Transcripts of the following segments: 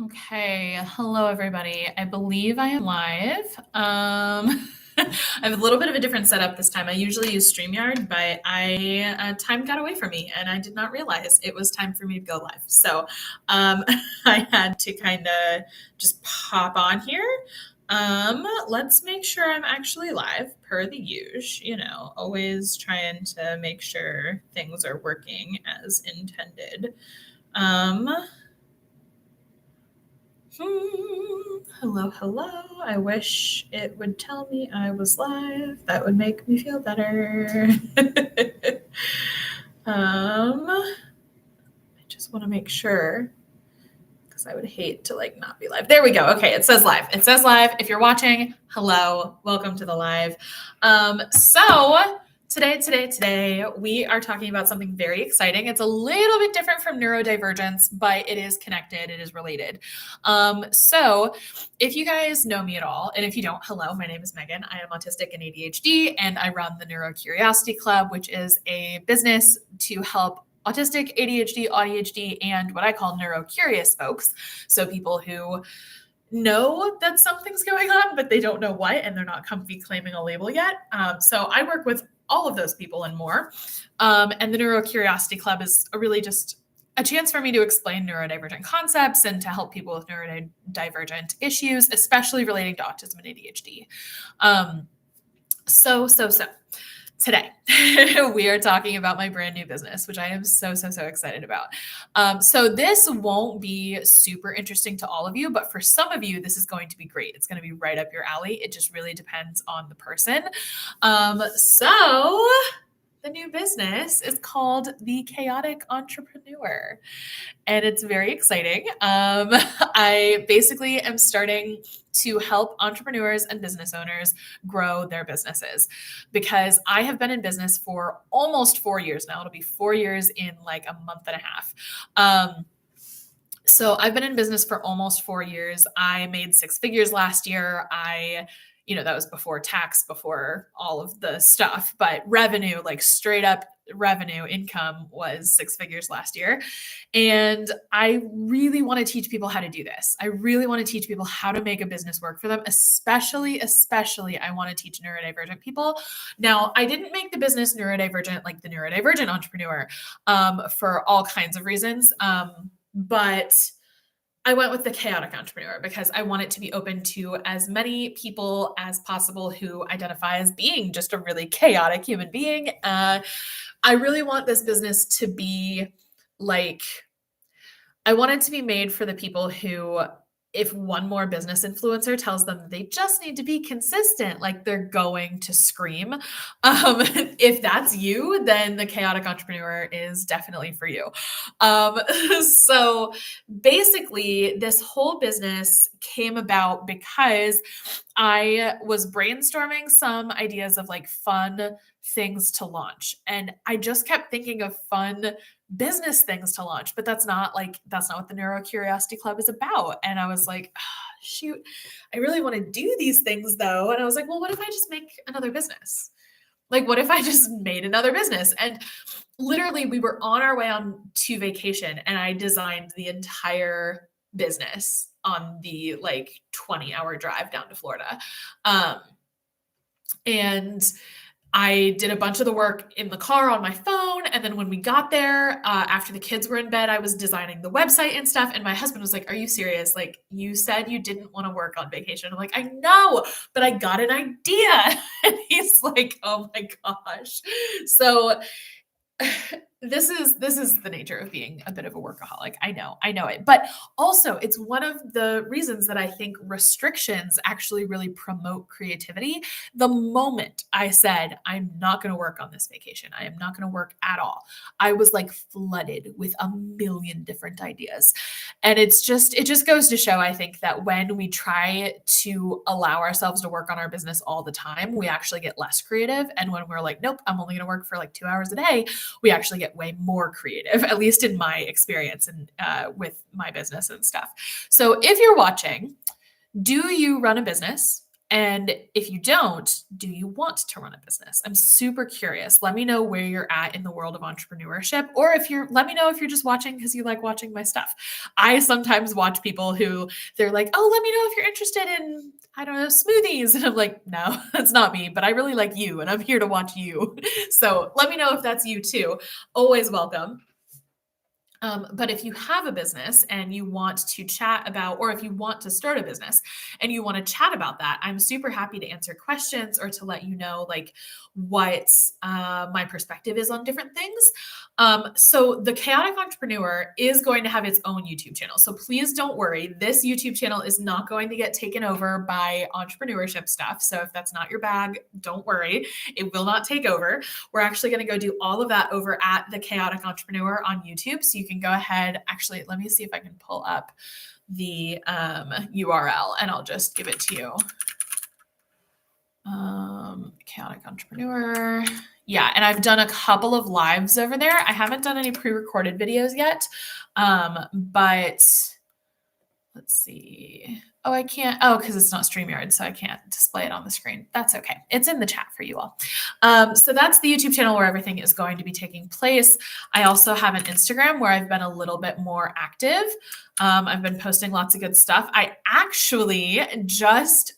Okay, hello everybody. I believe I am live. I have a little bit of a different setup this time. I usually use StreamYard, but time got away from me and I did not realize it was time for me to go live. So I had to kind of just pop on here. Let's make sure I'm actually live per the usual, always trying to make sure things are working as intended. Hello, hello. I wish it would tell me I was live. That would make me feel better. I just want to make sure because I would hate to not be live. There we go. Okay, it says live. It says live. If you're watching, hello, welcome to the live. So today, we are talking about something very exciting. It's a little bit different from neurodivergence, but it is connected. It is related. So if you guys know me at all, and if you don't, hello, my name is Megan. I am autistic and ADHD, and I run the Neurocuriosity Club, which is a business to help autistic, ADHD, auDHD, and what I call neurocurious folks. So people who know that something's going on, but they don't know what, and they're not comfy claiming a label yet. So I work with all of those people and more. And the Neurocuriosity Club is really just a chance for me to explain neurodivergent concepts and to help people with neurodivergent issues, especially relating to autism and ADHD. So today, we are talking about my brand new business, which I am so excited about. So this won't be super interesting to all of you, but for some of you, this is going to be great. It's going to be right up your alley. It just really depends on the person. So the new business is called The Chaotic Entrepreneur, and it's very exciting. I basically am starting to help entrepreneurs and business owners grow their businesses because I have been in business for almost 4 years now. It'll be 4 years in like a month and a half. So I've been in business for almost 4 years. I made 6 figures last year. That was before tax, before all of the stuff, but revenue, like straight up revenue income was 6 figures last year. And I really want to teach people how to do this. I really want to teach people how to make a business work for them, especially I want to teach neurodivergent people. Now, I didn't make the business neurodivergent like the neurodivergent entrepreneur for all kinds of reasons. But I went with the chaotic entrepreneur because I want it to be open to as many people as possible who identify as being just a really chaotic human being. I really want this business to be I want it to be made for the people who, if one more business influencer tells them they just need to be consistent, they're going to scream. If that's you, then the chaotic entrepreneur is definitely for you. So basically, this whole business came about because I was brainstorming some ideas of fun things to launch. And I just kept thinking of fun business things to launch, but that's not what the Neurocuriosity Club is about. And I was like, shoot, I really want to do these things though. And I was like, well, what if I just make another business? What if I just made another business? And literally we were on our way on to vacation and I designed the entire business on the 20-hour drive down to Florida. And I did a bunch of the work in the car on my phone. And then when we got there, after the kids were in bed, I was designing the website and stuff. And my husband was like, are you serious? You said you didn't want to work on vacation. I'm like, I know, but I got an idea. And he's like, oh my gosh. So this is the nature of being a bit of a workaholic. I know it, but also it's one of the reasons that I think restrictions actually really promote creativity. The moment I said, I'm not going to work on this vacation, I am not going to work at all, I was flooded with a million different ideas. And it just goes to show, I think, that when we try to allow ourselves to work on our business all the time, we actually get less creative. And when we're like, nope, I'm only going to work for 2 hours a day, we actually get way more creative, at least in my experience and with my business and stuff. So if you're watching, do you run a business? And if you don't, do you want to run a business? I'm super curious. Let me know where you're at in the world of entrepreneurship, or let me know if you're just watching because you like watching my stuff. I sometimes watch people who they're like, oh, let me know if you're interested in, I don't know, smoothies. And I'm like, no, that's not me, but I really like you and I'm here to watch you. So let me know if that's you too. Always welcome. But if you have a business and you want to chat about, or if you want to start a business and you want to chat about that, I'm super happy to answer questions or to let you know like what my perspective is on different things. So the Chaotic Entrepreneur is going to have its own YouTube channel. So please don't worry. This YouTube channel is not going to get taken over by entrepreneurship stuff. So if that's not your bag, don't worry. It will not take over. We're actually going to go do all of that over at the Chaotic Entrepreneur on YouTube. So you can go ahead. Actually, let me see if I can pull up the URL and I'll just give it to you. Chaotic Entrepreneur. Yeah, and I've done a couple of lives over there. I haven't done any pre-recorded videos yet, but let's see. Oh, I can't. Oh, because it's not StreamYard, so I can't display it on the screen. That's okay. It's in the chat for you all. So that's the YouTube channel where everything is going to be taking place. I also have an Instagram where I've been a little bit more active. I've been posting lots of good stuff. I actually just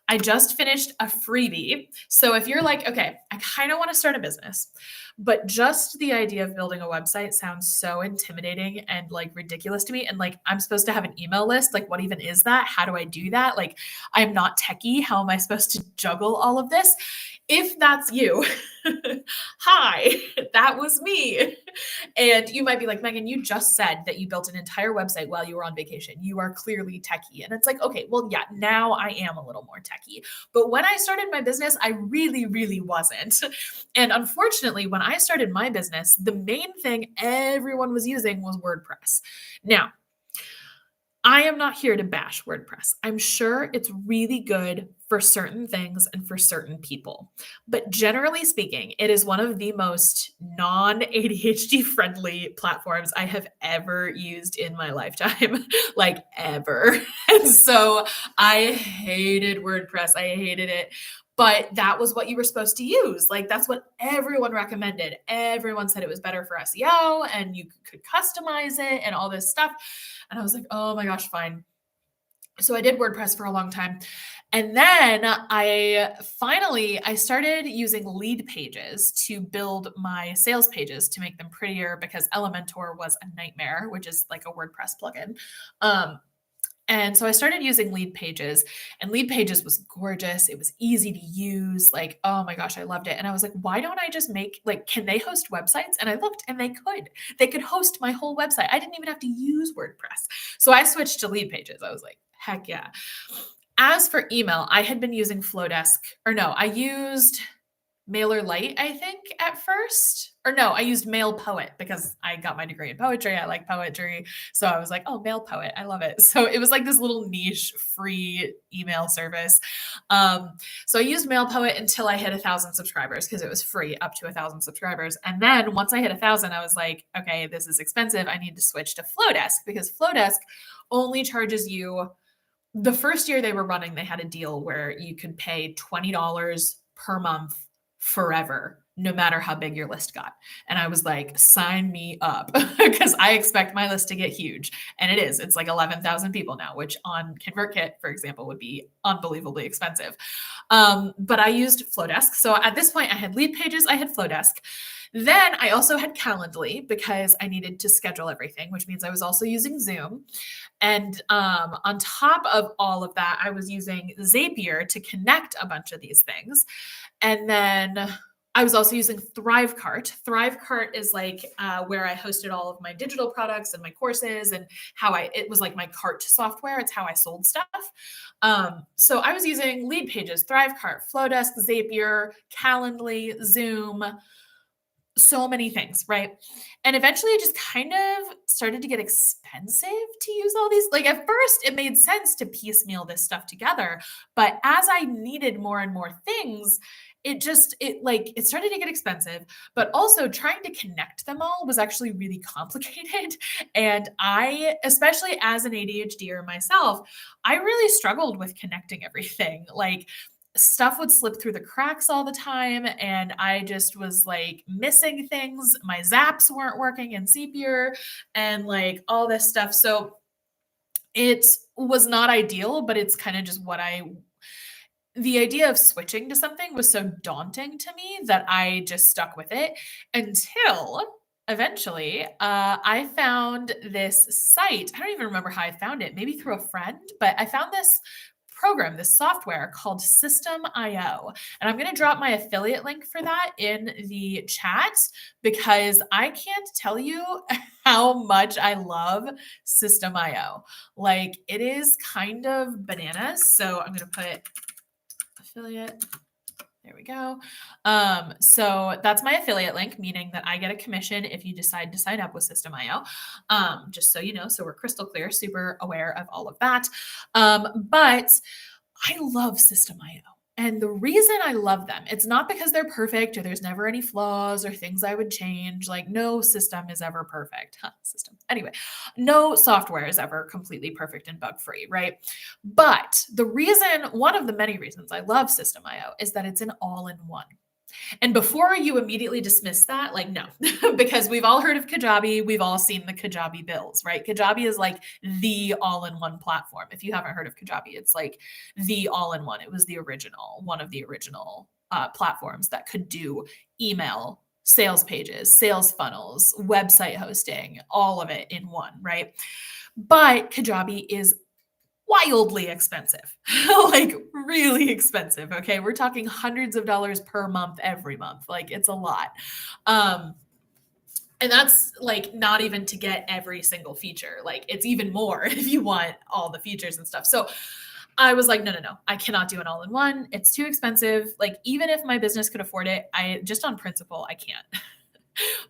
I just finished a freebie. So if you're like, okay, I kind of want to start a business, but just the idea of building a website sounds so intimidating and like ridiculous to me. And like, I'm supposed to have an email list. Like, what even is that? How do I do that? Like, I'm not techie. How am I supposed to juggle all of this? If that's you, hi, that was me. And you might be like, Megan, you just said that you built an entire website while you were on vacation. You are clearly techie. And it's like, okay, well, yeah, now I am a little more techie. But when I started my business, I really, really wasn't. And unfortunately, when I started my business, the main thing everyone was using was WordPress. Now, I am not here to bash WordPress. I'm sure it's really good for certain things and for certain people. But generally speaking, it is one of the most non-ADHD friendly platforms I have ever used in my lifetime, like ever. And so I hated WordPress. I hated it. But that was what you were supposed to use. Like that's what everyone recommended. Everyone said it was better for SEO and you could customize it and all this stuff. And I was like, oh my gosh, fine. So I did WordPress for a long time. And then I started using lead pages to build my sales pages to make them prettier because Elementor was a nightmare, which is like a WordPress plugin. And so I started using lead pages, and lead pages was gorgeous. It was easy to use. Like, oh my gosh, I loved it. And I was like, why don't I just can they host websites? And I looked and they could host my whole website. I didn't even have to use WordPress. So I switched to lead pages. I was like, heck yeah. As for email, I had been using I used MailerLite, I think, at first. Or no, I used MailPoet because I got my degree in poetry. I like poetry. So I was like, oh, MailPoet. I love it. So it was like this little niche free email service. So I used MailPoet until I hit 1,000 subscribers because it was free up to 1,000 subscribers. And then once I hit 1,000, I was like, okay, this is expensive. I need to switch to Flowdesk because Flowdesk only charges you. The first year they were running, they had a deal where you could pay $20 per month forever, no matter how big your list got. And I was like, sign me up because I expect my list to get huge. And it is. It's like 11,000 people now, which on ConvertKit, for example, would be unbelievably expensive. But I used Flowdesk. So at this point, I had lead pages, I had Flowdesk. Then I also had Calendly because I needed to schedule everything, which means I was also using Zoom. And on top of all of that, I was using Zapier to connect a bunch of these things. And then I was also using Thrivecart. Thrivecart is like where I hosted all of my digital products and my courses and it was like my cart software. It's how I sold stuff. So I was using lead pages, Thrivecart, Flowdesk, Zapier, Calendly, Zoom, so many things, right? And eventually it just kind of started to get expensive to use all these. Like at first it made sense to piecemeal this stuff together, but as I needed more and more things, it started to get expensive, but also trying to connect them all was actually really complicated. And I, especially as an ADHDer myself, I really struggled with connecting everything. Like, stuff would slip through the cracks all the time, and I just was like missing things. My zaps weren't working in Zapier and like all this stuff. So it was not ideal, but it's kind of just the idea of switching to something was so daunting to me that I just stuck with it until eventually I found this site. I don't even remember how I found it, maybe through a friend, but I found this program, this software called System.io. And I'm going to drop my affiliate link for that in the chat because I can't tell you how much I love System.io. Like, it is kind of bananas. So I'm going to put affiliate. There we go. So that's my affiliate link, meaning that I get a commission if you decide to sign up with System.io. Just so you know, so we're crystal clear, super aware of all of that. But I love System.io. And the reason I love them, it's not because they're perfect or there's never any flaws or things I would change. Like, no system is ever perfect. System. Anyway, no software is ever completely perfect and bug-free, right? But one of the many reasons I love System.io is that it's an all-in-one. And before you immediately dismiss that, like, no, because we've all heard of Kajabi. We've all seen the Kajabi bills, right? Kajabi is like the all-in-one platform. If you haven't heard of Kajabi, it's like the all-in-one. It was one of the original platforms that could do email, sales pages, sales funnels, website hosting, all of it in one, right? But Kajabi is wildly expensive, like really expensive. Okay. We're talking hundreds of dollars per month, every month. Like, it's a lot. And that's like not even to get every single feature. Like, it's even more if you want all the features and stuff. So I was like, no, I cannot do an all-in-one. It's too expensive. Like, even if my business could afford it, I just on principle, I can't.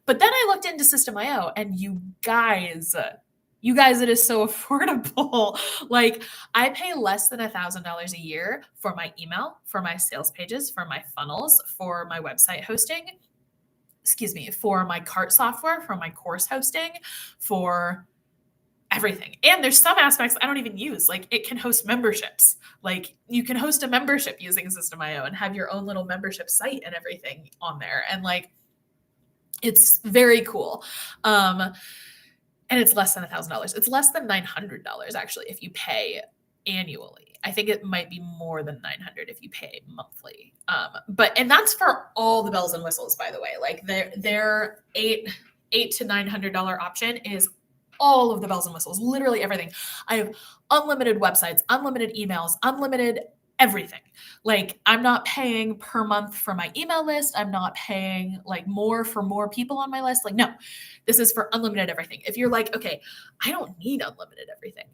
But then I looked into System.io, and you guys, it is so affordable. Like, I pay less than $1,000 a year for my email, for my sales pages, for my funnels, for my website hosting, for my cart software, for my course hosting, for everything. And there's some aspects I don't even use. Like, it can host memberships. Like, you can host a membership using System.io and have your own little membership site and everything on there. And like, it's very cool. And it's less than $1,000. It's less than $900 actually if you pay annually. I think it might be more than $900 if you pay monthly. And that's for all the bells and whistles, by the way. Like, their $800 to $900 option is all of the bells and whistles, literally everything. I have unlimited websites, unlimited emails, unlimited everything. Like, I'm not paying per month for my email list. I'm not paying like more for more people on my list. Like, no, this is for unlimited everything. If you're like, okay, I don't need unlimited everything,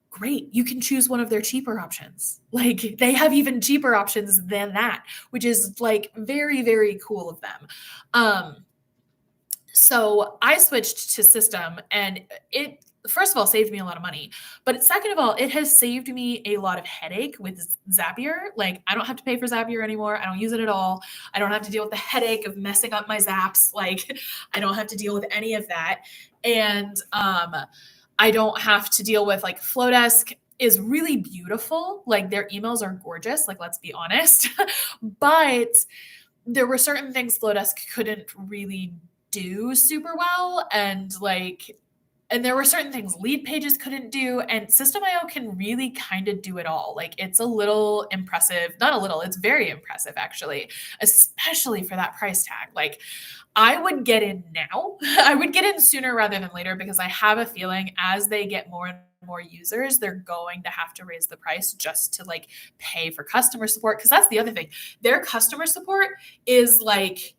great. You can choose one of their cheaper options. Like, they have even cheaper options than that, which is like very, very cool of them. So I switched to System, and it, first of all, saved me a lot of money. But second of all, it has saved me a lot of headache with Zapier. Like, I don't have to pay for Zapier anymore. I don't use it at all. I don't have to deal with the headache of messing up my zaps. Like, I don't have to deal with any of that. And I don't have to deal with, like, Flowdesk is really beautiful. Like, their emails are gorgeous. Like, let's be honest. But there were certain things Flowdesk couldn't really do super well. And there were certain things lead pages couldn't do, and System.io can really kind of do it all. Like, it's a little impressive, not a little, it's very impressive actually, especially for that price tag. Like, I would get in now. I would get in sooner rather than later, because I have a feeling as they get more and more users, they're going to have to raise the price just to like pay for customer support. Cause that's the other thing. Their customer support is like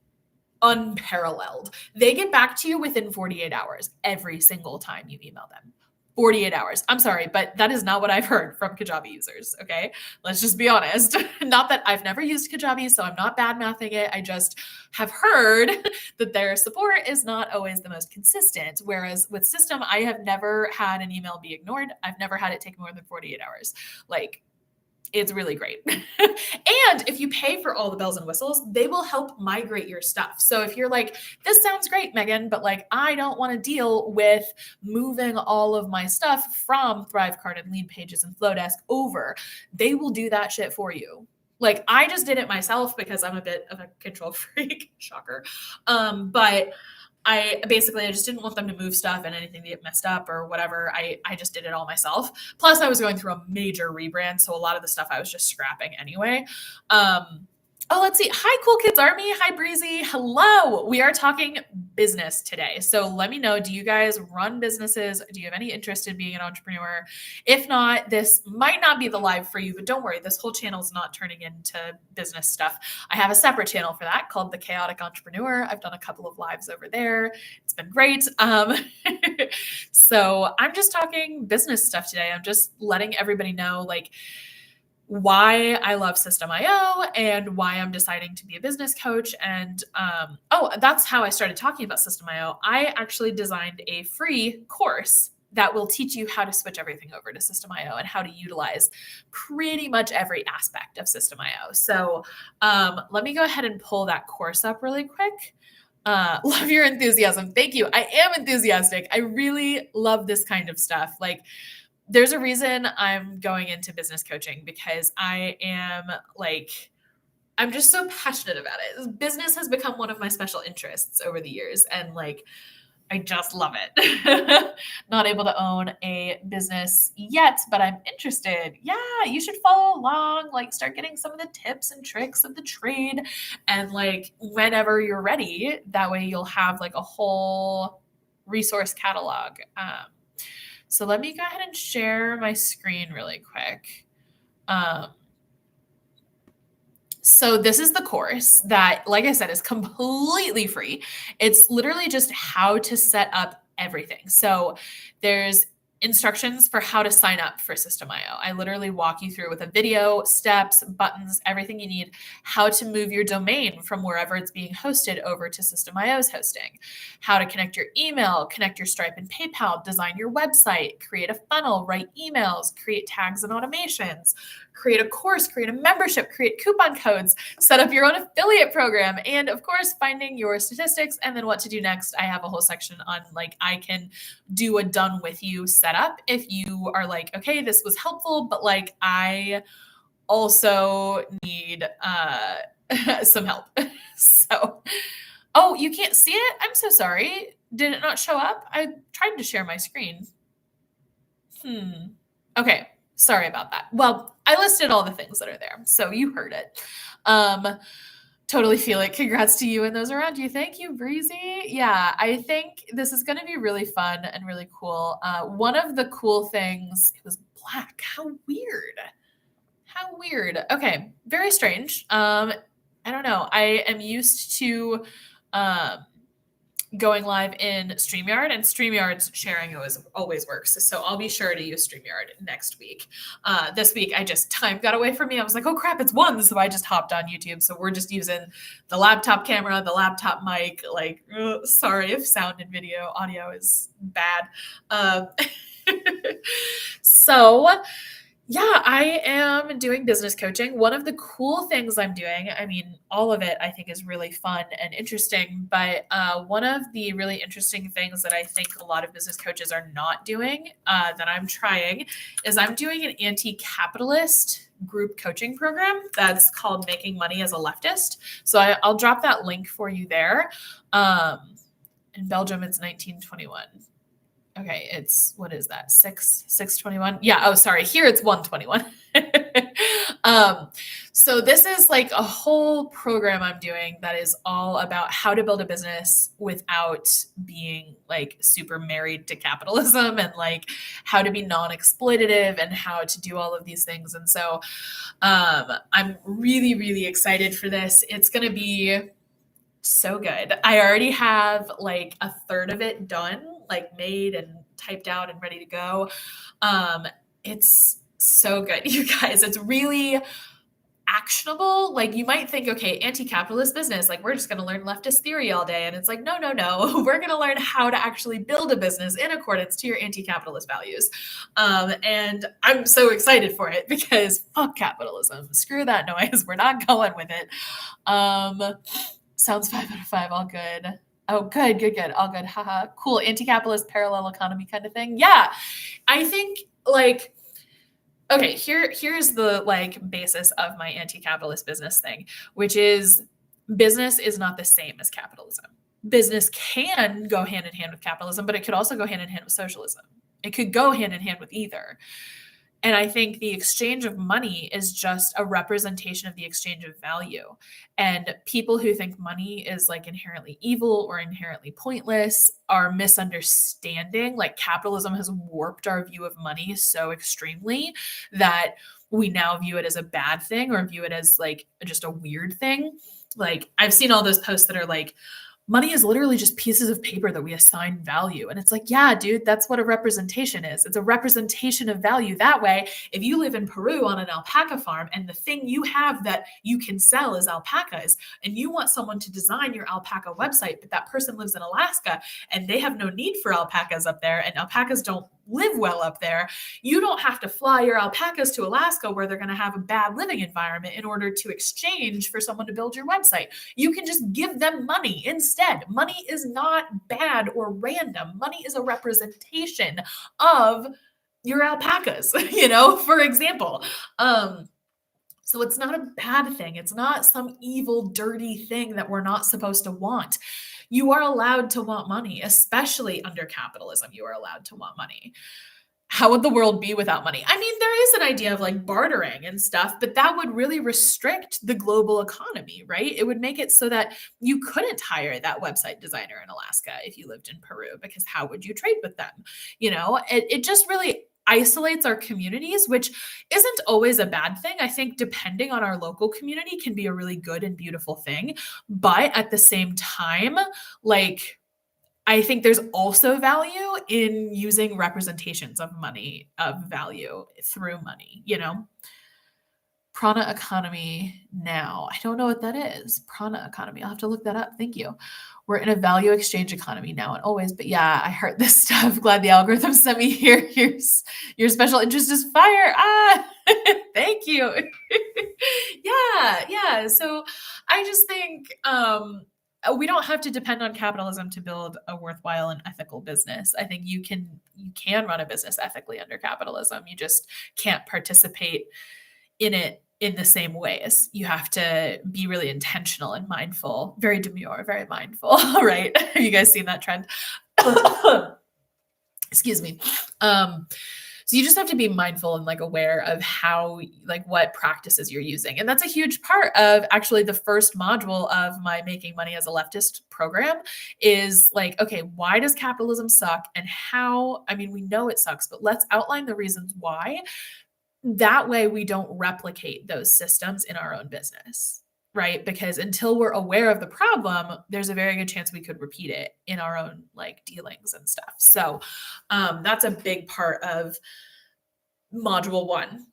unparalleled. They get back to you within 48 hours every single time you email them. 48 hours. I'm sorry, but that is not what I've heard from Kajabi users. Okay. Let's just be honest. Not that I've never used Kajabi, so I'm not bad mathing it. I just have heard that their support is not always the most consistent. Whereas with System, I have never had an email be ignored. I've never had it take more than 48 hours. Like, It's really great. And if you pay for all the bells and whistles, they will help migrate your stuff. So if you're like, this sounds great, Megan, but like, I don't want to deal with moving all of my stuff from ThriveCart and Lead Pages and Flowdesk over, they will do that shit for you. Like, I just did it myself because I'm a bit of a control freak, shocker. But I just didn't want them to move stuff and anything to get messed up or whatever. I just did it all myself. Plus I was going through a major rebrand. So a lot of the stuff I was just scrapping anyway. Let's see. Hi, Cool Kids Army. Hi, Breezy. Hello. We are talking business today. So let me know, do you guys run businesses? Do you have any interest in being an entrepreneur? If not, this might not be the live for you, but don't worry. This whole channel is not turning into business stuff. I have a separate channel for that called The Chaotic Entrepreneur. I've done a couple of lives over there. It's been great. So I'm just talking business stuff today. I'm just letting everybody know, like, why I love System.io and why I'm deciding to be a business coach. And that's how I started talking about System.io. I actually designed a free course that will teach you how to switch everything over to System.io and how to utilize pretty much every aspect of System.io. So let me go ahead and pull that course up really quick. Love your enthusiasm. Thank you. I am enthusiastic. I really love this kind of stuff. Like, there's a reason I'm going into business coaching because I'm just so passionate about it. Business has become one of my special interests over the years. And like, I just love it. Not able to own a business yet, but I'm interested. Yeah, you should follow along, like start getting some of the tips and tricks of the trade. And like, whenever you're ready, that way you'll have like a whole resource catalog. So let me go ahead and share my screen really quick. So this is the course that, like I said, is completely free. It's literally just how to set up everything. So there's instructions for how to sign up for System.io. I literally walk you through with a video, steps, buttons, everything you need, how to move your domain from wherever it's being hosted over to System.io's hosting, how to connect your email, connect your Stripe and PayPal, design your website, create a funnel, write emails, create tags and automations, create a course, create a membership, create coupon codes, set up your own affiliate program, and of course, finding your statistics and then what to do next. I have a whole section on like, I can do a done with you setup if you are like, okay, this was helpful, but like, I also need some help. So, oh, you can't see it? I'm so sorry. Did it not show up? I tried to share my screen. Okay. Sorry about that. Well, I listed all the things that are there, so you heard it. Totally feel it. Congrats to you and those around you. Thank you, Breezy. Yeah, I think this is going to be really fun and really cool. One of the cool things, it was black. How weird. How weird. Okay, very strange. I don't know. I am used to going live in StreamYard, and StreamYard's sharing always works. So I'll be sure to use StreamYard next week. This week, time got away from me. I was like, oh crap, it's 1. So I just hopped on YouTube. So we're just using the laptop camera, the laptop mic, like, sorry if sound and video audio is bad. So yeah, I am doing business coaching. One of the cool things I'm doing, I mean, all of it I think is really fun and interesting, but one of the really interesting things that I think a lot of business coaches are not doing that I'm trying is I'm doing an anti-capitalist group coaching program that's called Making Money as a Leftist. So I'll drop that link for you there. In Belgium, it's 1921. Okay, it's, what is that? 621? Yeah, oh, sorry. Here it's 121. So this is like a whole program I'm doing that is all about how to build a business without being like super married to capitalism, and like how to be non-exploitative and how to do all of these things. And so I'm really, really excited for this. It's going to be so good. I already have like a third of it done, like made and typed out and ready to go. It's so good, you guys. It's really actionable. Like you might think, okay, anti-capitalist business, like we're just going to learn leftist theory all day. And it's like, no, no, no. We're going to learn how to actually build a business in accordance to your anti-capitalist values. And I'm so excited for it because fuck capitalism. Screw that noise. We're not going with it. Sounds 5 out of 5. All good. Oh, good. All good. Haha. Cool. Anti-capitalist parallel economy kind of thing. Yeah. I think like, okay, here's the like basis of my anti-capitalist business thing, which is business is not the same as capitalism. Business can go hand in hand with capitalism, but it could also go hand in hand with socialism. It could go hand in hand with either. And I think the exchange of money is just a representation of the exchange of value. And people who think money is like inherently evil or inherently pointless are misunderstanding. Like capitalism has warped our view of money so extremely that we now view it as a bad thing or view it as like just a weird thing. Like I've seen all those posts that are like, money is literally just pieces of paper that we assign value. And it's like, yeah, dude, that's what a representation is. It's a representation of value. That way, if you live in Peru on an alpaca farm and the thing you have that you can sell is alpacas, and you want someone to design your alpaca website, but that person lives in Alaska and they have no need for alpacas up there, and alpacas don't live well up there, you don't have to fly your alpacas to Alaska where they're going to have a bad living environment in order to exchange for someone to build your website. You can just give them money instead. Money is not bad or random. Money is a representation of your alpacas, for example. So it's not a bad thing. It's not some evil, dirty thing that we're not supposed to want. You are allowed to want money, especially under capitalism. You are allowed to want money. How would the world be without money? I mean, there is an idea of like bartering and stuff, but that would really restrict the global economy, right? It would make it so that you couldn't hire that website designer in Alaska if you lived in Peru, because how would you trade with them? It just really isolates our communities, which isn't always a bad thing. I think depending on our local community can be a really good and beautiful thing. But at the same time, like, I think there's also value in using representations of money, of value through money, Prana economy now. I don't know what that is. Prana economy. I'll have to look that up. Thank you. We're in a value exchange economy now and always. But yeah, I heard this stuff. Glad the algorithm sent me here. Here's your special interest is fire. Thank you. Yeah. So I just think we don't have to depend on capitalism to build a worthwhile and ethical business. I think you can run a business ethically under capitalism. You just can't participate in it in the same ways. You have to be really intentional and mindful, very demure, very mindful, right? Have you guys seen that trend? Excuse me. So you just have to be mindful and like aware of how, like what practices you're using. And that's a huge part of actually the first module of my Making Money as a Leftist program is like, okay, why does capitalism suck? And how, I mean, we know it sucks, but let's outline the reasons why. That way we don't replicate those systems in our own business, right? Because until we're aware of the problem, there's a very good chance we could repeat it in our own like dealings and stuff. So that's a big part of module 1,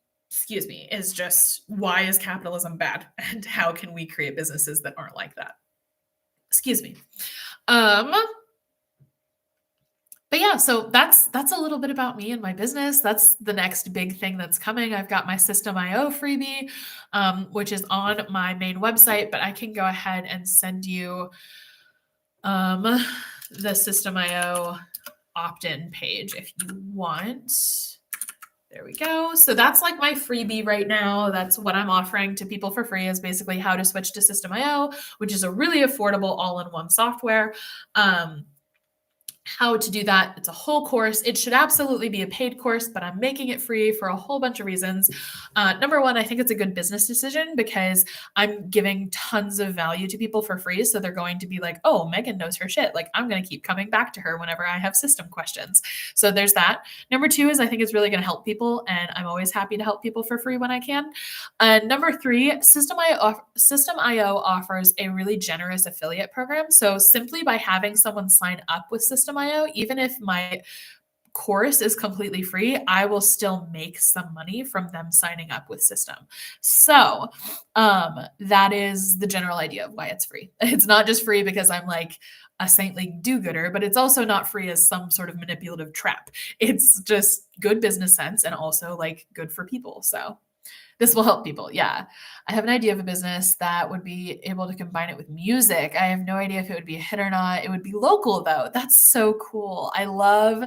is just why is capitalism bad and how can we create businesses that aren't like that? But yeah, so that's a little bit about me and my business. That's the next big thing that's coming. I've got my System.io freebie, which is on my main website, but I can go ahead and send you the System.io opt-in page if you want. There we go. So that's like my freebie right now. That's what I'm offering to people for free is basically how to switch to System.io, which is a really affordable all-in-one software. How to do that. It's a whole course. It should absolutely be a paid course, but I'm making it free for a whole bunch of reasons. Number one, I think it's a good business decision because I'm giving tons of value to people for free. So they're going to be like, oh, Megan knows her shit. Like I'm going to keep coming back to her whenever I have system questions. So there's that. Number two is I think it's really going to help people. And I'm always happy to help people for free when I can. Number three, System.io offers a really generous affiliate program. So simply by having someone sign up with System.io, even if my course is completely free, I will still make some money from them signing up with System. So that is the general idea of why it's free. It's not just free because I'm like a saintly do-gooder, but it's also not free as some sort of manipulative trap. It's just good business sense and also like good for people. So this will help people. Yeah. I have an idea of a business that would be able to combine it with music. I have no idea if it would be a hit or not. It would be local though. That's so cool. I love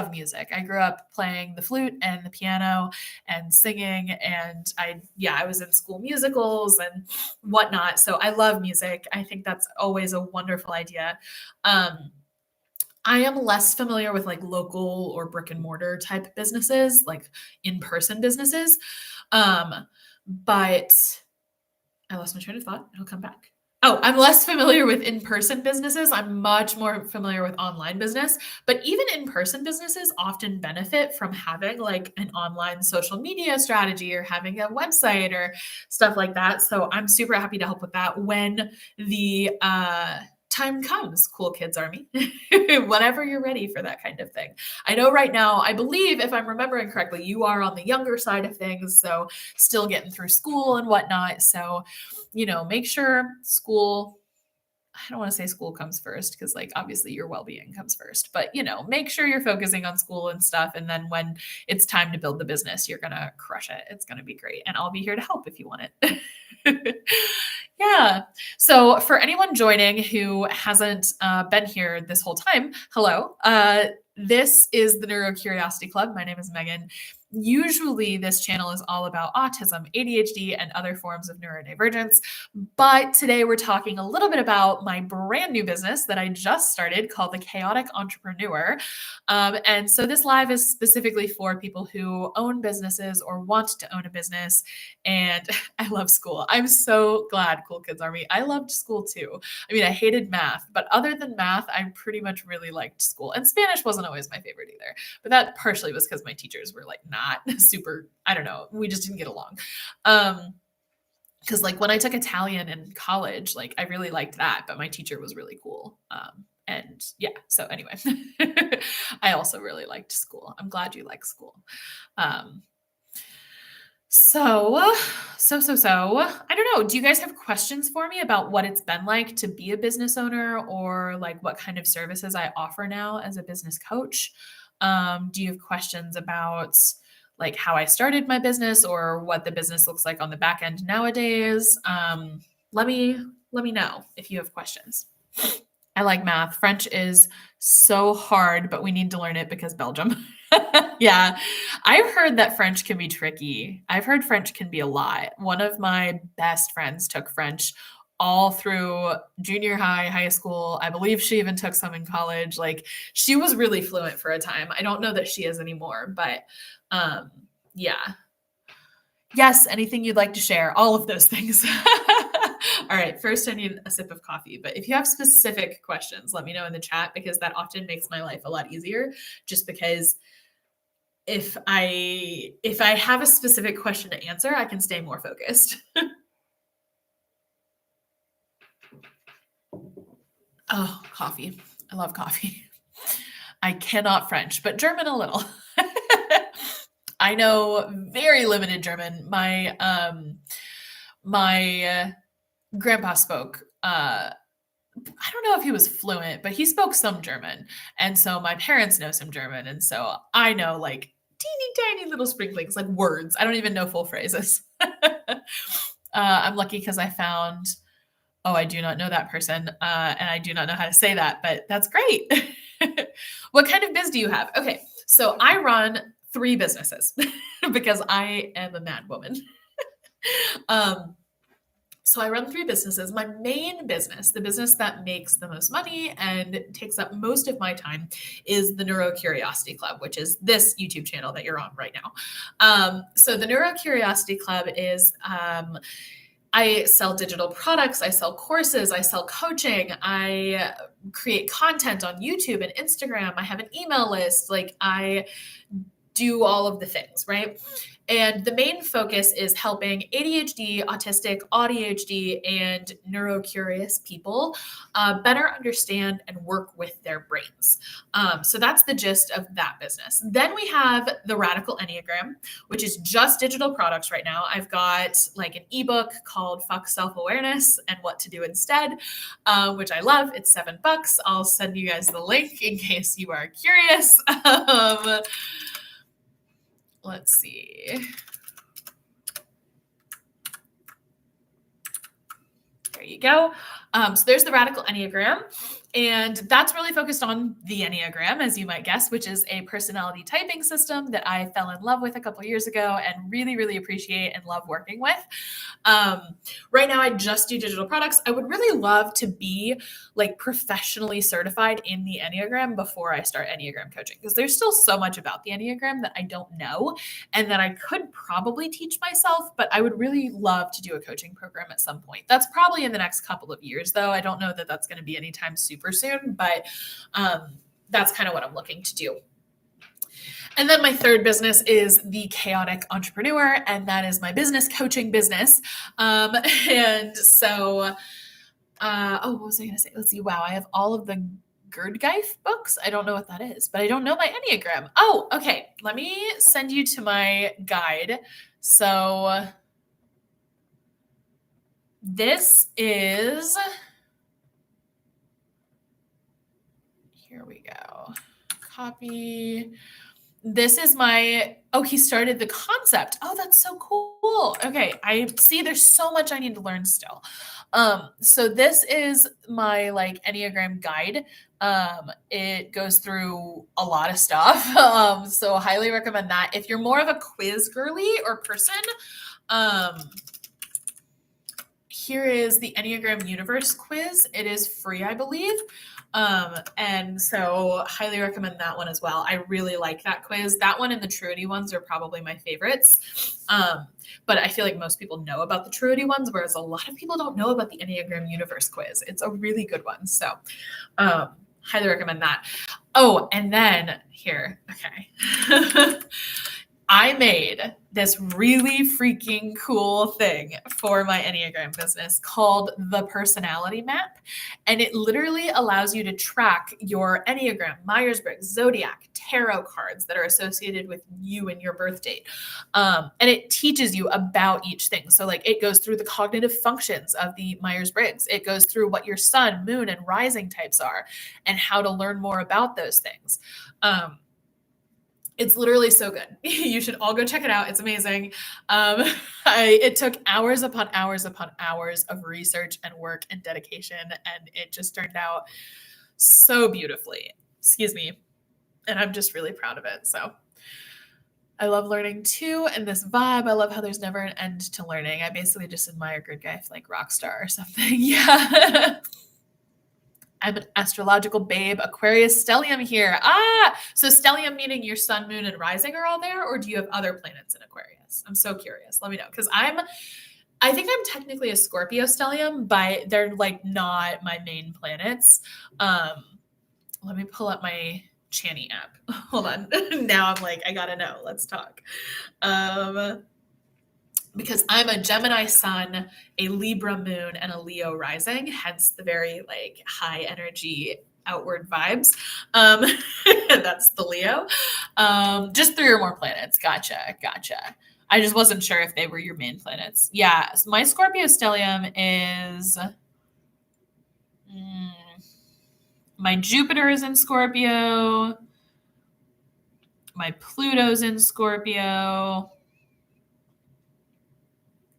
music. I grew up playing the flute and the piano and singing, and I was in school musicals and whatnot. So I love music. I think that's always a wonderful idea. I am less familiar with like local or brick and mortar type businesses, like in-person businesses. But I lost my train of thought. It'll come back. Oh, I'm less familiar with in-person businesses. I'm much more familiar with online business, but even in-person businesses often benefit from having like an online social media strategy or having a website or stuff like that. So I'm super happy to help with that when the time comes, Cool Kids Army, whenever you're ready for that kind of thing. I know right now, I believe if I'm remembering correctly, you are on the younger side of things, so still getting through school and whatnot. So, make sure school, I don't want to say school comes first because like obviously your well-being comes first, but make sure you're focusing on school and stuff. And then when it's time to build the business, you're going to crush it. It's going to be great. And I'll be here to help if you want it. Yeah. So for anyone joining who hasn't been here this whole time, hello. This is the Neurocuriosity Club. My name is Megan. Usually this channel is all about autism, ADHD, and other forms of neurodivergence. But today we're talking a little bit about my brand new business that I just started called The Chaotic Entrepreneur. And so this live is specifically for people who own businesses or want to own a business. And I love school. I'm so glad, Cool Kids Army. I loved school too. I mean, I hated math, but other than math, I pretty much really liked school. And Spanish wasn't always my favorite either. But that partially was because my teachers were like not super, I don't know, we just didn't get along. Because like when I took Italian in college, like I really liked that, but my teacher was really cool. And yeah, so anyway, I also really liked school. I'm glad you like school. So, I don't know. Do you guys have questions for me about what it's been like to be a business owner or like what kind of services I offer now as a business coach? Do you have questions about like how I started my business or what the business looks like on the back end nowadays? Let me know if you have questions. I like math. French is so hard, but we need to learn it because Belgium. Yeah. I've heard that French can be tricky. I've heard French can be a lot. One of my best friends took French all through junior high, high school. I believe she even took some in college. Like she was really fluent for a time. I don't know that she is anymore, but yeah. Yes, anything you'd like to share, all of those things. All right, first I need a sip of coffee, but if you have specific questions, let me know in the chat because that often makes my life a lot easier just because if I have a specific question to answer, I can stay more focused. Oh, coffee. I love coffee. I cannot French, but German a little. I know very limited German. My grandpa spoke, I don't know if he was fluent, but he spoke some German. And so my parents know some German. And so I know like teeny tiny little sprinklings, like words. I don't even know full phrases. I'm lucky because I found, I do not know that person. And I do not know how to say that, but that's great. What kind of biz do you have? Okay. So I run 3 businesses because I am a mad woman. So I run 3 businesses. My main business, the business that makes the most money and takes up most of my time is the Neurocuriosity Club, which is this YouTube channel that you're on right now. So the Neurocuriosity Club is, I sell digital products, I sell courses, I sell coaching, I create content on YouTube and Instagram. I have an email list. Like I do all of the things, right? And the main focus is helping ADHD, autistic, auDHD, and neurocurious people better understand and work with their brains. So that's the gist of that business. Then we have the Radical Enneagram, which is just digital products right now. I've got like an ebook called Fuck Self-Awareness and What to Do Instead, which I love. It's $7. I'll send you guys the link in case you are curious. Let's see. There you go. So there's the Radical Enneagram. And that's really focused on the Enneagram, as you might guess, which is a personality typing system that I fell in love with a couple of years ago and really, really appreciate and love working with. Right now, I just do digital products. I would really love to be like professionally certified in the Enneagram before I start Enneagram coaching, because there's still so much about the Enneagram that I don't know and that I could probably teach myself, but I would really love to do a coaching program at some point. That's probably in the next couple of years, though. I don't know that that's going to be anytime super soon, but that's kind of what I'm looking to do. And then my third business is the Chaotic Entrepreneur, and that is my business coaching business. And so, what was I going to say? Let's see. Wow, I have all of the Gurdgieff books. I don't know what that is, but I don't know my Enneagram. Oh, okay. Let me send you to my guide. So this is... Here we go. Copy. This is my, he started the concept. Oh, that's so cool. Okay. I see there's so much I need to learn still. So this is my like Enneagram guide. It goes through a lot of stuff. So I highly recommend that. If you're more of a quiz girly or person, here is the Enneagram Universe quiz. It is free, I believe. And so highly recommend that one as well. I really like that quiz. That one and the Truity ones are probably my favorites. But I feel like most people know about the Truity ones, whereas a lot of people don't know about the Enneagram Universe quiz. It's a really good one. So, highly recommend that. Oh, and then here, okay. I made this really freaking cool thing for my Enneagram business called the Personality Map. And it literally allows you to track your Enneagram, Myers-Briggs, Zodiac, tarot cards that are associated with you and your birth date. And it teaches you about each thing. So like it goes through the cognitive functions of the Myers-Briggs. It goes through what your sun, moon, and rising types are and how to learn more about those things. It's literally so good. You should all go check it out. It's amazing. It took hours upon hours upon hours of research and work and dedication, and it just turned out so beautifully. Excuse me. And I'm just really proud of it. So I love learning too. And this vibe, I love how there's never an end to learning. I basically just admire Gurdgieff like rock star or something. Yeah. I'm an astrological babe, Aquarius stellium here. So stellium meaning your sun, moon, and rising are all there, or do you have other planets in Aquarius? I'm so curious. Let me know, because I think I'm technically a Scorpio stellium, but they're like not my main planets. Let me pull up my Chani app. Hold on. Now I'm like, I gotta know. Let's talk. Because I'm a Gemini sun, a Libra moon, and a Leo rising, hence the very like high energy outward vibes. That's the Leo. Just 3 or more planets. Gotcha. I just wasn't sure if they were your main planets. Yeah, so my Scorpio stellium is my Jupiter is in Scorpio. My Pluto's in Scorpio.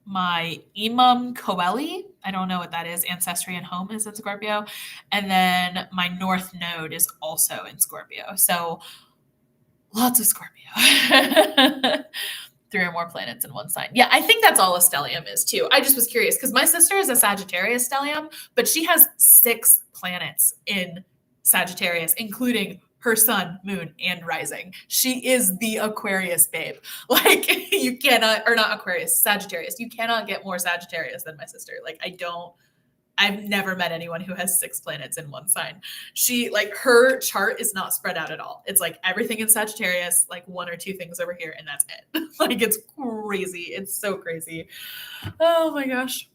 My Imam Coeli, I don't know what that is, Ancestry and Home is in Scorpio. And then my North Node is also in Scorpio. So lots of Scorpio. 3 or more planets in one sign. Yeah, I think that's all a stellium is too. I just was curious because my sister is a Sagittarius stellium, but she has 6 planets in Sagittarius, including her sun, moon, and rising. She is the Aquarius babe. Like you cannot, or not Aquarius, Sagittarius. You cannot get more Sagittarius than my sister. Like I I've never met anyone who has 6 planets in one sign. Her chart is not spread out at all. It's like everything in Sagittarius, like 1 or 2 things over here, and that's it. Like, it's crazy. It's so crazy. Oh my gosh.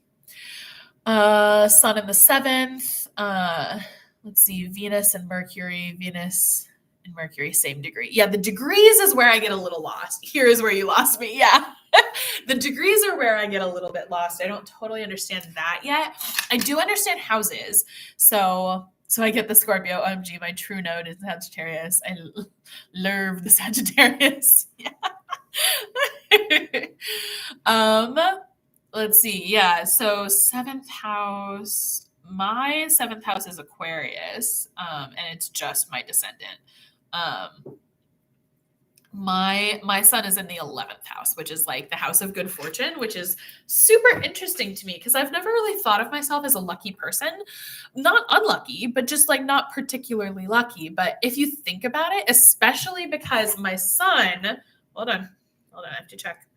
Sun in the 7th. Let's see, Venus and Mercury. Venus and Mercury, same degree. Yeah, the degrees is where I get a little lost. Here is where you lost me. Yeah. The degrees are where I get a little bit lost. I don't totally understand that yet. I do understand houses. So I get the Scorpio. OMG, my true node is Sagittarius. I love the Sagittarius. Yeah. Let's see. Yeah. So 7th house. My 7th house is Aquarius, and it's just my descendant. My son is in the 11th house, which is like the house of good fortune, which is super interesting to me because I've never really thought of myself as a lucky person. Not unlucky, but just like not particularly lucky. But if you think about it, especially because my son, hold on, I have to check.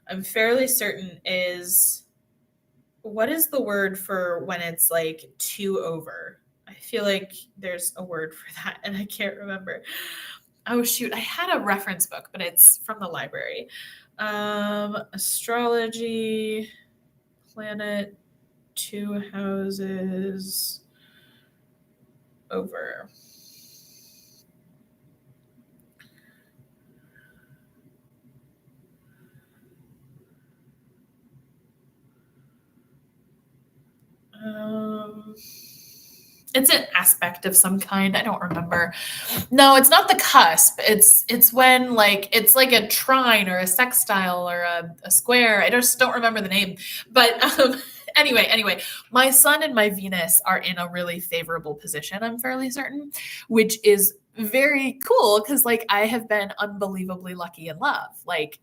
I'm fairly certain what is the word for when it's like 2 over? I feel like there's a word for that and I can't remember. Oh shoot, I had a reference book, but it's from the library. Astrology, planet, 2 houses over. It's an aspect of some kind. I don't remember. No, it's not the cusp. It's when like it's like a trine or a sextile or a square. I just don't remember the name. But anyway, my sun and my Venus are in a really favorable position, I'm fairly certain, which is very cool because like I have been unbelievably lucky in love. Like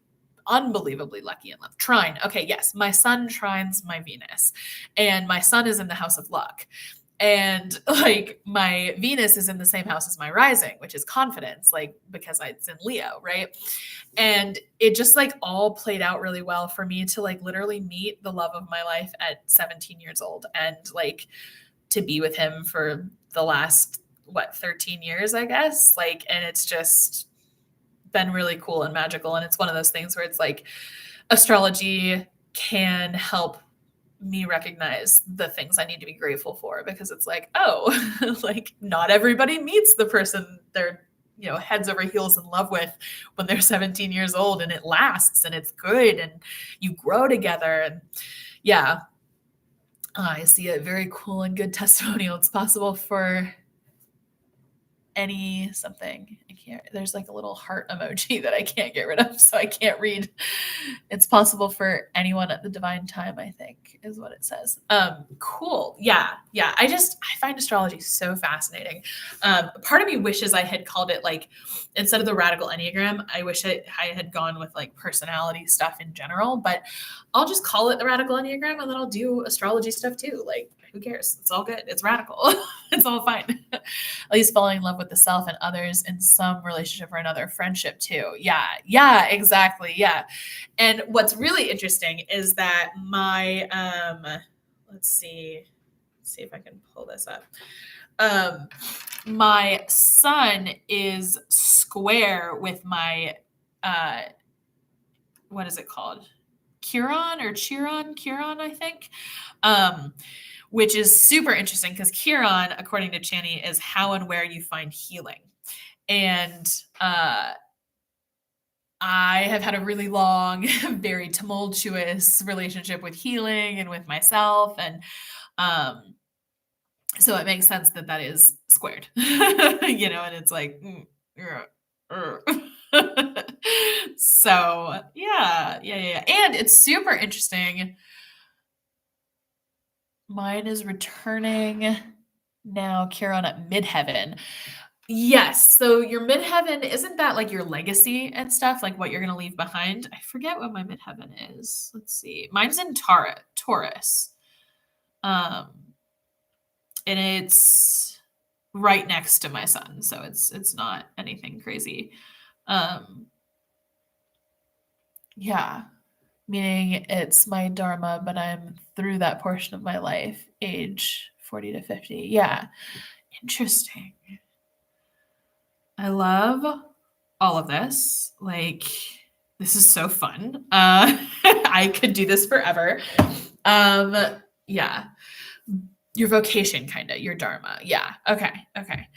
unbelievably lucky in love. Trine. Okay, yes. My sun trines my Venus. And my sun is in the house of luck. And like my Venus is in the same house as my rising, which is confidence, like because it's in Leo, right? And it just like all played out really well for me to like literally meet the love of my life at 17 years old and like to be with him for the last 13 years, I guess. Like, and it's just been really cool and magical. And it's one of those things where it's like astrology can help me recognize the things I need to be grateful for because it's like, oh, like not everybody meets the person they're, heads over heels in love with when they're 17 years old and it lasts and it's good and you grow together. And yeah, I see a very cool and good testimonial. It's possible for any something. I can't, there's like a little heart emoji that I can't get rid of, so I can't read. It's possible for anyone at the divine time, I think is what it says. Cool. Yeah. I find astrology so fascinating. Part of me wishes I had called it like, instead of the radical Enneagram, I wish I had gone with like personality stuff in general, but I'll just call it the radical Enneagram and then I'll do astrology stuff too. Like, who cares? It's all good. It's radical. It's all fine. At least falling in love with the self and others in some relationship or another, friendship too. Yeah, exactly. Yeah. And what's really interesting is that my, let's see if I can pull this up. My sun is square with my, what is it called? Chiron, I think. Which is super interesting because Chiron, according to Chani, is how and where you find healing. And I have had a really long, very tumultuous relationship with healing and with myself. And so it makes sense that is squared, and it's like, so yeah. And it's super interesting. Mine is returning now, Chiron at midheaven. Yes. So your midheaven, isn't that like your legacy and stuff, like what you're going to leave behind? I forget what my midheaven is. Let's see. Mine's in Taurus. And it's right next to my sun. So it's not anything crazy. Yeah. meaning it's my dharma, but I'm through that portion of my life, age 40 to 50. Yeah, interesting. I love all of this. Like, this is so fun. I could do this forever. Yeah. Your vocation, kind of, your dharma. Yeah. Okay. Okay.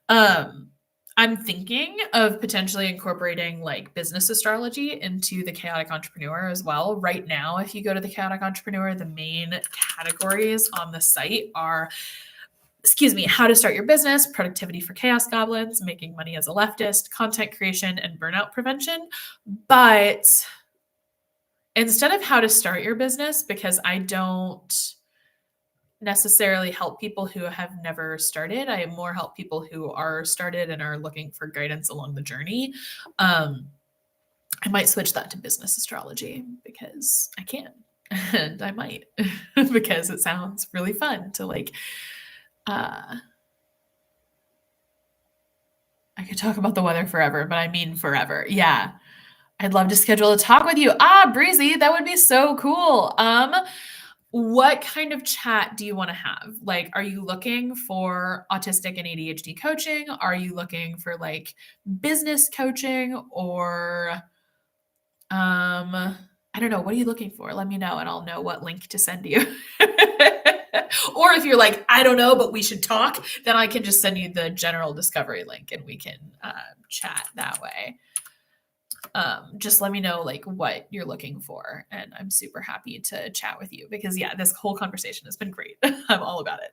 Um, I'm thinking of potentially incorporating like business astrology into the chaotic entrepreneur as well. Right now, if you go to the chaotic entrepreneur, the main categories on the site are, how to start your business, productivity for chaos goblins, making money as a leftist, content creation, and burnout prevention. But instead of how to start your business, because I don't necessarily help people who have never started, I more help people who are started and are looking for guidance along the journey. I might switch that to business astrology because I can, and I might because it sounds really fun to like I could talk about the weather forever, but I mean forever. Yeah. I'd love to schedule a talk with you. Breezy, that would be so cool. What kind of chat do you want to have? Like, are you looking for autistic and ADHD coaching? Are you looking for like business coaching or I don't know. What are you looking for? Let me know and I'll know what link to send you. Or if you're like, I don't know, but we should talk, then I can just send you the general discovery link and we can chat that way. Just let me know like what you're looking for. And I'm super happy to chat with you because yeah, this whole conversation has been great. I'm all about it.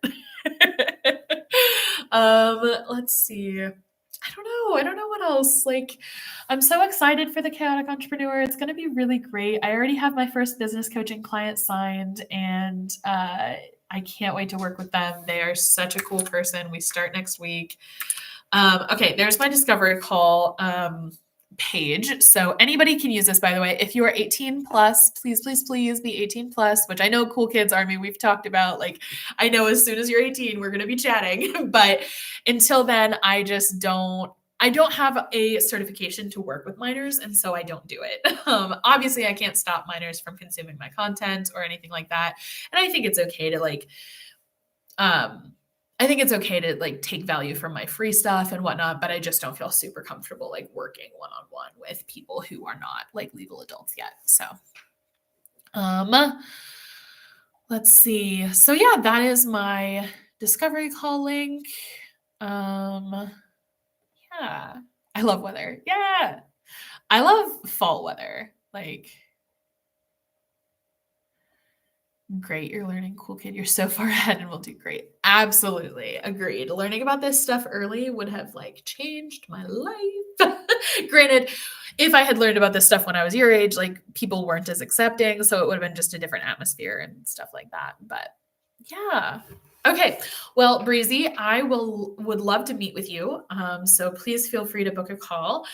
Let's see. I don't know what else. Like, I'm so excited for the chaotic entrepreneur. It's going to be really great. I already have my first business coaching client signed and, I can't wait to work with them. They are such a cool person. We start next week. Okay, there's my discovery call page. So anybody can use this, by the way. If you are 18 plus, please, please, please be 18 plus, which I know Cool Kids Army we've talked about. Like, I know as soon as you're 18, we're going to be chatting. But until then, I don't have a certification to work with minors, and so I don't do it. Obviously, I can't stop minors from consuming my content or anything like that. And I think it's okay to take value from my free stuff and whatnot, but I just don't feel super comfortable like working one-on-one with people who are not like legal adults yet. So, let's see. So yeah, that is my discovery call link. Yeah. I love weather. Yeah. I love fall weather. Like, great, you're learning, cool kid. You're so far ahead and will do great. Absolutely. Agreed. Learning about this stuff early would have like changed my life. Granted, if I had learned about this stuff when I was your age, like people weren't as accepting, so it would have been just a different atmosphere and stuff like that. But yeah. Okay. Well, Breezy, would love to meet with you. So please feel free to book a call.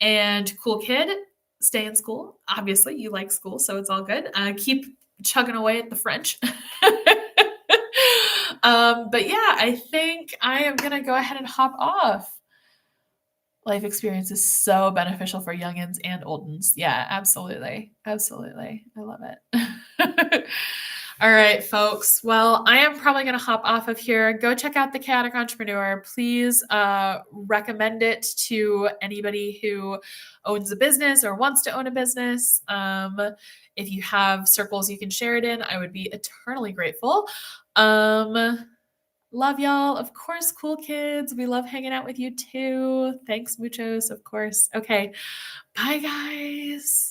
And cool kid, stay in school. Obviously, you like school, so it's all good. Keep chugging away at the French. But yeah, I think I am gonna go ahead and hop off. Life experience is so beneficial for youngins and oldins. Yeah, absolutely. Absolutely. I love it. All right, folks. Well, I am probably going to hop off of here. Go check out The Chaotic Entrepreneur. Please recommend it to anybody who owns a business or wants to own a business. If you have circles you can share it in, I would be eternally grateful. Love y'all. Of course, cool kids. We love hanging out with you too. Thanks, muchos, of course. Okay. Bye, guys.